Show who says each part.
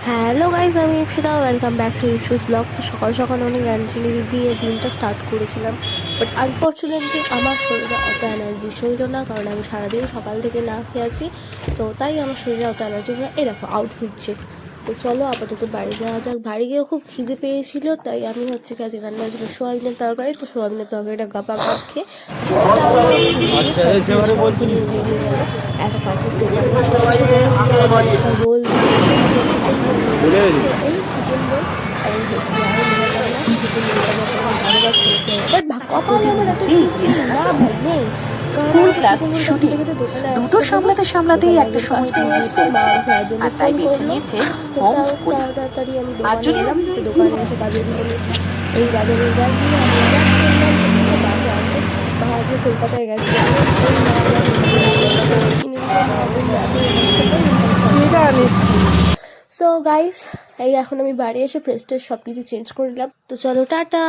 Speaker 1: Hello guys, আমি Ipsita. Welcome back to Ipsi's blog. তো সকাল সকাল অনেক এনার্জি দিয়ে দিনটা স্টার্ট করেছিলাম, বাট আনফর্চুনেটলি আমার শরীরে অত এনার্জি ছিল না, কারণ আমি সারাদিন সকাল থেকে না খেয়ে আছি। তো তাই আমার শরীরে অত এনার্জি ছিল। এই দেখো আউটফিট চেক। তো চলো আপাতত বাড়ি যাওয়া যাক। বাড়ি গিয়েও খুব খিদে পেয়েছিল, তাই আমি হচ্ছে কি আজকে রান্না হয়েছিল সোয়াবিনের তরকারি। তো সোয়াবিনের তরকারিটা গাপা গাপ খেয়ে বেরিয়ে গেল একটা পাশের দোকানে। রোল চিকেন রোল নিয়ে এলো। তো এই চিকেন রোল আর এই হচ্ছে আর নিয়ে গেল চিকেন রোলটা খেতে বাট কপালে আমার এত না ভাই নেই, কারণ
Speaker 2: স্কুল
Speaker 1: আমাকে
Speaker 2: ক্লাস
Speaker 1: চিকেন রোলটা
Speaker 2: ছুটি।
Speaker 1: খেতে খেতে দোকানে
Speaker 2: দুটো
Speaker 1: আসতে হলো।
Speaker 2: সামলাতেই
Speaker 1: দোকানে
Speaker 2: একটা
Speaker 1: একজন
Speaker 2: সময়
Speaker 1: কাস্টমার
Speaker 2: পেরিয়ে
Speaker 1: এসছে, মা
Speaker 2: পড়েছে,
Speaker 1: আমার ভাইয়ের জন্য
Speaker 2: আর তাই
Speaker 1: ফোন
Speaker 2: বেছে
Speaker 1: করলো।
Speaker 2: নিয়েছে
Speaker 1: তো
Speaker 2: হোম
Speaker 1: তাও
Speaker 2: স্কুলিং।
Speaker 1: তাড়াতাড়ি আমি
Speaker 2: আর
Speaker 1: দোকানে
Speaker 2: যদি
Speaker 1: এলাম। তো দোকানে এসে কাজে দিয়ে নিলাম। এই বাজারের ব্যাগ নিয়ে আমি ব্যাগ কিনলাম হচ্ছে বাকে আনতে। মা আজকে কলকাতায় গেছে, ওই মা আমাকে কিনে দিল। মা বললো এত কষ্ট করে সো গাইস, এই এখন আমি বাড়ি এসে ফ্রেশ ট্রেশ সব কিছু চেঞ্জ করে নিলাম। তো চলো টাটা।